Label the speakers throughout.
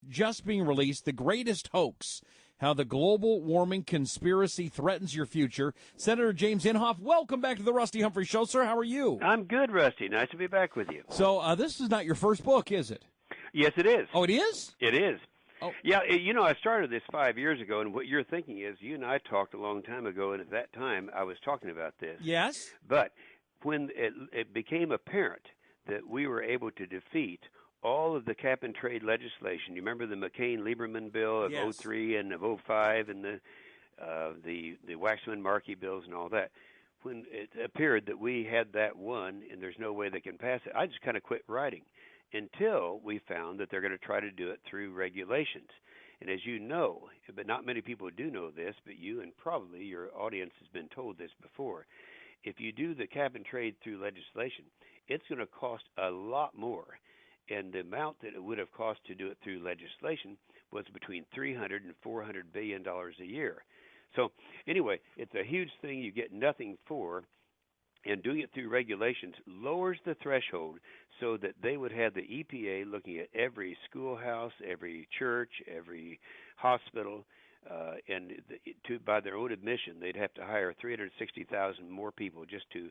Speaker 1: just being released, The Greatest Hoax, How the Global Warming Conspiracy Threatens Your Future. Senator James Inhofe, welcome back to the Rusty Humphries Show, sir. How are you?
Speaker 2: I'm good, Rusty. Nice to be back with you.
Speaker 1: So this is not your first book, is it?
Speaker 2: Yes, it is.
Speaker 1: Oh, it is?
Speaker 2: It is.
Speaker 1: Oh.
Speaker 2: Yeah, I started this 5 years ago, and what you're thinking is you and I talked a long time ago, and at that time I was talking about this.
Speaker 1: Yes.
Speaker 2: But when it became apparent that we were able to defeat all of the cap-and-trade legislation, you remember the McCain-Lieberman bill of
Speaker 1: Yes.
Speaker 2: 03 and of 05 and the Waxman-Markey bills and all that, when it appeared that we had that won and there's no way they can pass it, I just kind of quit writing until we found that they're going to try to do it through regulations. And as you know, but not many people do know this, but you and probably your audience has been told this before, if you do the cap-and-trade through legislation, it's going to cost a lot more. And the amount that it would have cost to do it through legislation was between $300 and $400 billion a year. So anyway, it's a huge thing you get nothing for, and doing it through regulations lowers the threshold so that they would have the EPA looking at every schoolhouse, every church, every hospital, and by their own admission, they'd have to hire 360,000 more people just to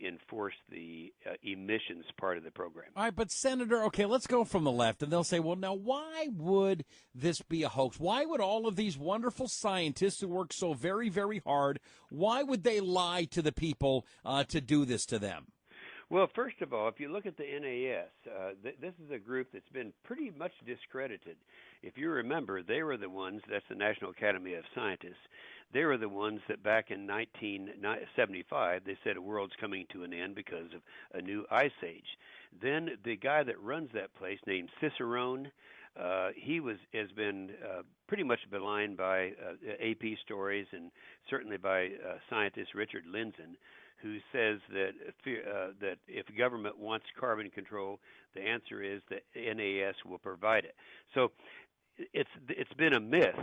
Speaker 2: enforce the emissions part of the program.
Speaker 1: All right, but Senator, okay, let's go from the left, and they'll say, well, now why would this be a hoax? Why would all of these wonderful scientists who work so very, very hard, why would they lie to the people to do this to them?
Speaker 2: Well, first of all, if you look at the NAS, this is a group that's been pretty much discredited. If you remember, they were the ones, that's the National Academy of Scientists, they were the ones that back in 1975, they said a world's coming to an end because of a new ice age. Then the guy that runs that place, named Cicerone, has been pretty much maligned by AP stories and certainly by scientist Richard Lindzen, who says that if government wants carbon control, the answer is that NAS will provide it. So it's been a myth,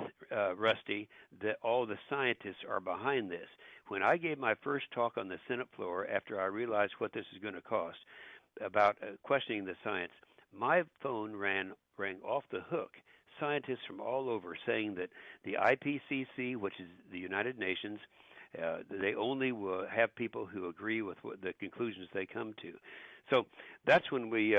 Speaker 2: Rusty, that all the scientists are behind this. When I gave my first talk on the Senate floor after I realized what this is going to cost about questioning the science, my phone rang off the hook. Scientists from all over saying that the IPCC, which is the United Nations, they only will have people who agree with the conclusions they come to. So that's when we.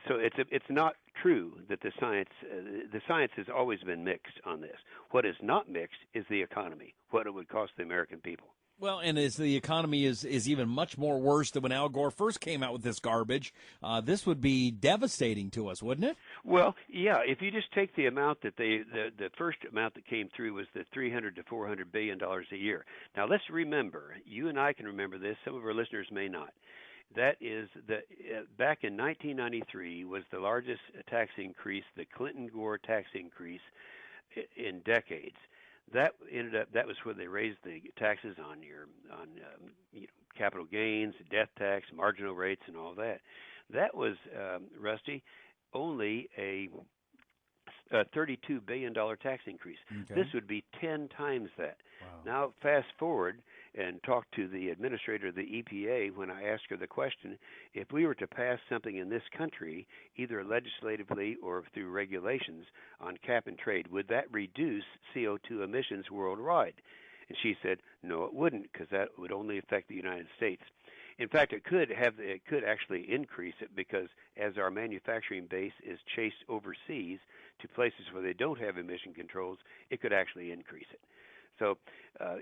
Speaker 2: So it's not true that the science has always been mixed on this. What is not mixed is the economy. What it would cost the American people.
Speaker 1: Well, and as the economy is even much more worse than when Al Gore first came out with this garbage, this would be devastating to us, wouldn't it?
Speaker 2: Well, yeah. If you just take the amount that the first amount that came through was the $300 to $400 billion a year. Now let's remember, you and I can remember this. Some of our listeners may not. That is that back in 1993 was the largest tax increase, the Clinton-Gore tax increase in decades. That was where they raised the taxes on capital gains, death tax, marginal rates, and all that. That was Rusty, only a $32 billion tax increase. Okay. This would be 10 times that. Wow. Now, fast forward and talk to the administrator of the EPA when I asked her the question, if we were to pass something in this country, either legislatively or through regulations on cap and trade, would that reduce CO2 emissions worldwide? And she said, no, it wouldn't, because that would only affect the United States. In fact, it could actually increase it, because as our manufacturing base is chased overseas to places where they don't have emission controls, it could actually increase it. So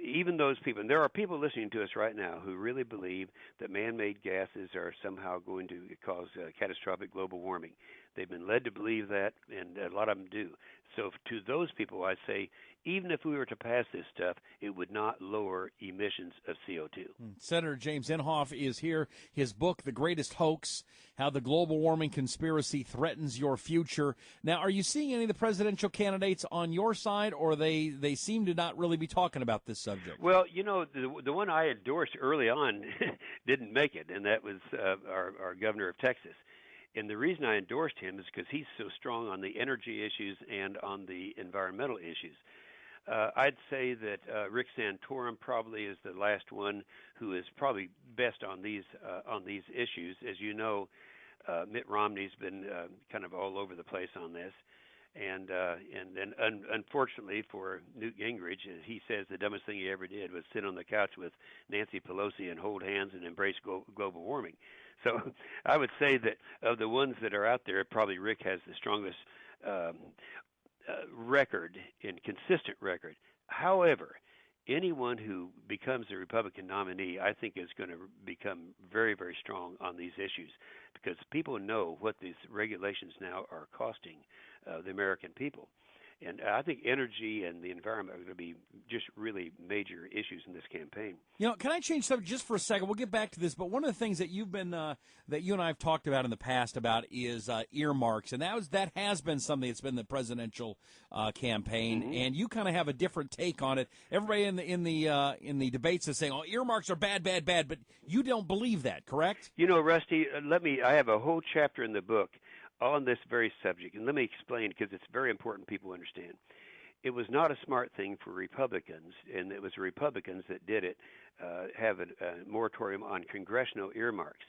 Speaker 2: even those people, and there are people listening to us right now who really believe that man-made gases are somehow going to cause catastrophic global warming. They've been led to believe that, and a lot of them do. So to those people, I say, even if we were to pass this stuff, it would not lower emissions of CO2.
Speaker 1: Senator James Inhofe is here. His book, The Greatest Hoax, How the Global Warming Conspiracy Threatens Your Future. Now, are you seeing any of the presidential candidates on your side, or they seem to not really be talking about this subject?
Speaker 2: Well, the one I endorsed early on didn't make it, and that was our governor of Texas. And the reason I endorsed him is because he's so strong on the energy issues and on the environmental issues. I'd say that Rick Santorum probably is the last one who is probably best on these issues. As you know, Mitt Romney's been kind of all over the place on this. And then unfortunately for Newt Gingrich, he says the dumbest thing he ever did was sit on the couch with Nancy Pelosi and hold hands and embrace global warming. So I would say that of the ones that are out there, probably Rick has the strongest um, record and consistent record. However, anyone who becomes a Republican nominee, I think, is going to become very, very strong on these issues because people know what these regulations now are costing the American people. And I think energy and the environment are going to be just really major issues in this campaign.
Speaker 1: You know, can I change subject just for a second? We'll get back to this, but one of the things that you've been that you and I have talked about in the past about is earmarks, and that has been something that's been the presidential campaign,
Speaker 2: Mm-hmm.
Speaker 1: and you kind of have a different take on it. Everybody in the debates is saying, "Oh, earmarks are bad, bad, bad," but you don't believe that, correct?
Speaker 2: You know, Rusty, I have a whole chapter in the book on this very subject, and let me explain because it's very important people understand. It was not a smart thing for Republicans, and it was the Republicans that did it, have a moratorium on congressional earmarks.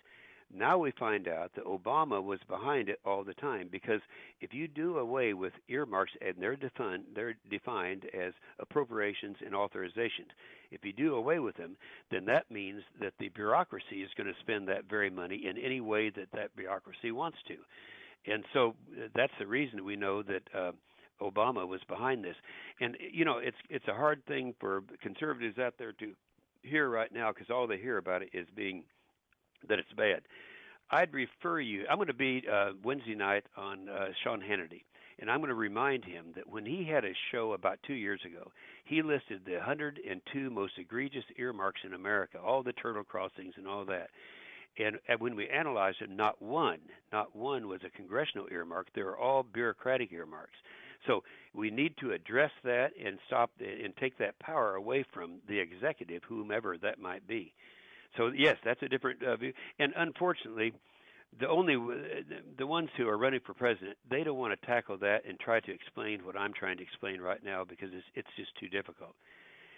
Speaker 2: Now we find out that Obama was behind it all the time because if you do away with earmarks, and they're defined as appropriations and authorizations, if you do away with them, then that means that the bureaucracy is going to spend that very money in any way that that bureaucracy wants to. And so that's the reason we know that Obama was behind this. And you know, it's a hard thing for conservatives out there to hear right now because all they hear about it is that it's bad. I'd refer you. I'm going to be Wednesday night on Sean Hannity, and I'm going to remind him that when he had a show about 2 years ago, he listed the 102 most egregious earmarks in America, all the turtle crossings and all that. And when we analyzed them, not one was a congressional earmark. They were all bureaucratic earmarks. So we need to address that and stop and take that power away from the executive, whomever that might be. So yes, that's a different view. And unfortunately, the ones who are running for president, they don't want to tackle that and try to explain what I'm trying to explain right now because it's just too difficult.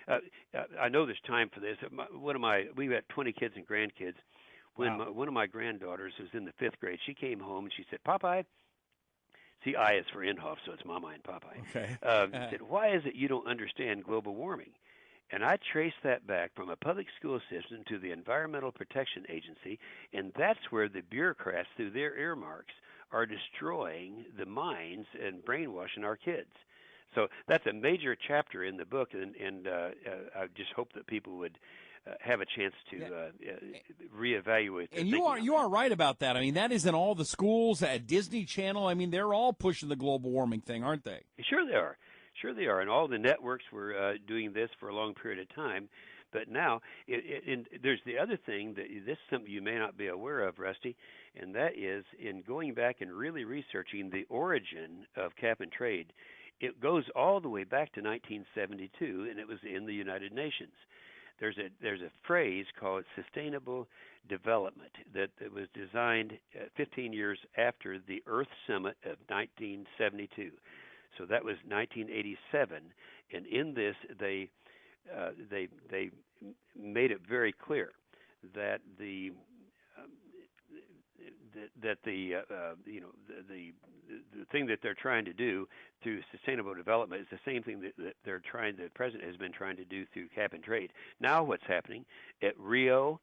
Speaker 2: I know there's time for this. We got 20 kids and grandkids. When
Speaker 1: Wow.
Speaker 2: one of my granddaughters was in the 5th grade, she came home and she said, "Popeye," see, I is for Inhofe, so it's Mama and Popeye.
Speaker 1: Okay.
Speaker 2: Said, "Why is it you don't understand global warming?" And I traced that back from a public school system to the Environmental Protection Agency, and that's where the bureaucrats, through their earmarks, are destroying the minds and brainwashing our kids. So that's a major chapter in the book, and I just hope that people would have a chance to reevaluate their
Speaker 1: And
Speaker 2: thinking.
Speaker 1: you are right about that. I mean, that is in all the schools at Disney Channel. I mean, they're all pushing the global warming thing, aren't they?
Speaker 2: Sure they are. Sure they are. And all the networks were doing this for a long period of time. But now, there's the other thing this is something you may not be aware of, Rusty, and that is in going back and really researching the origin of cap and trade. It goes all the way back to 1972, and it was in the United Nations. There's a phrase called sustainable development that was designed 15 years after the Earth Summit of 1972. So that was 1987, and in this they made it very clear that the thing that they're trying to do through sustainable development is the same thing that the president has been trying to do through cap and trade. Now what's happening at Rio,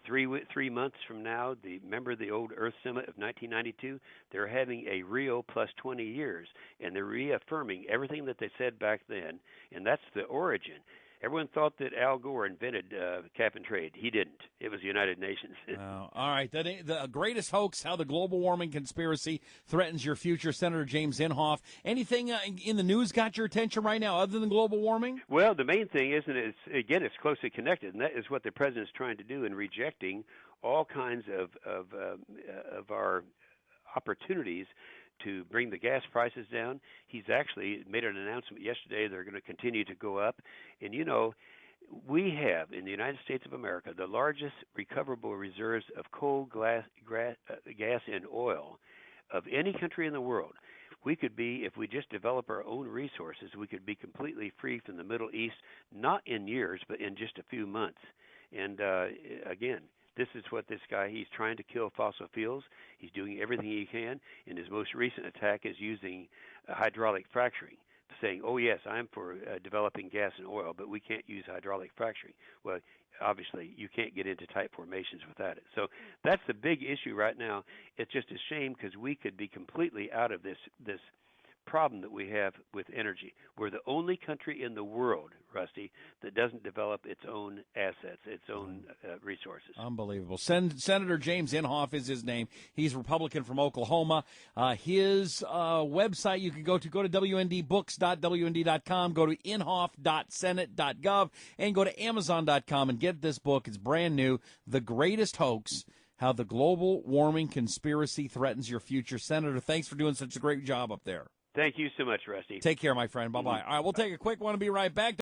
Speaker 2: 3 months from now, remember the old Earth Summit of 1992? They're having a Rio plus 20 years, and they're reaffirming everything that they said back then, and that's the origin. Everyone thought that Al Gore invented cap and trade. He didn't. It was the United Nations.
Speaker 1: All right. The greatest hoax, how the global warming conspiracy threatens your future. Senator James Inhofe. Anything in the news got your attention right now other than global warming?
Speaker 2: Well, the main thing it's closely connected, and that is what the president's trying to do in rejecting all kinds of our opportunities to bring the gas prices down. He's actually made an announcement yesterday they're going to continue to go up. And, you know, we have in the United States of America the largest recoverable reserves of coal, gas, and oil of any country in the world. We could be, if we just develop our own resources, we could be completely free from the Middle East, not in years, but in just a few months. And again, this is what this guy, he's trying to kill fossil fuels. He's doing everything he can. And his most recent attack is using hydraulic fracturing, saying, "Oh yes, I'm for developing gas and oil, but we can't use hydraulic fracturing." Well, obviously, you can't get into tight formations without it. So that's the big issue right now. It's just a shame because we could be completely out of this problem that we have with energy. We're the only country in the world, Rusty, that doesn't develop its own assets, its own resources.
Speaker 1: Unbelievable. Senator James Inhofe is his name. He's Republican from Oklahoma. His website you can go to wndbooks.wnd.com, go to inhofe.senate.gov, and go to amazon.com and get this book. It's brand new, The Greatest Hoax, How the Global Warming Conspiracy Threatens Your Future. Senator, thanks for doing such a great job up there.
Speaker 2: Thank you so much, Rusty.
Speaker 1: Take care, my friend. Bye-bye. All right, we'll take a quick one and be right back.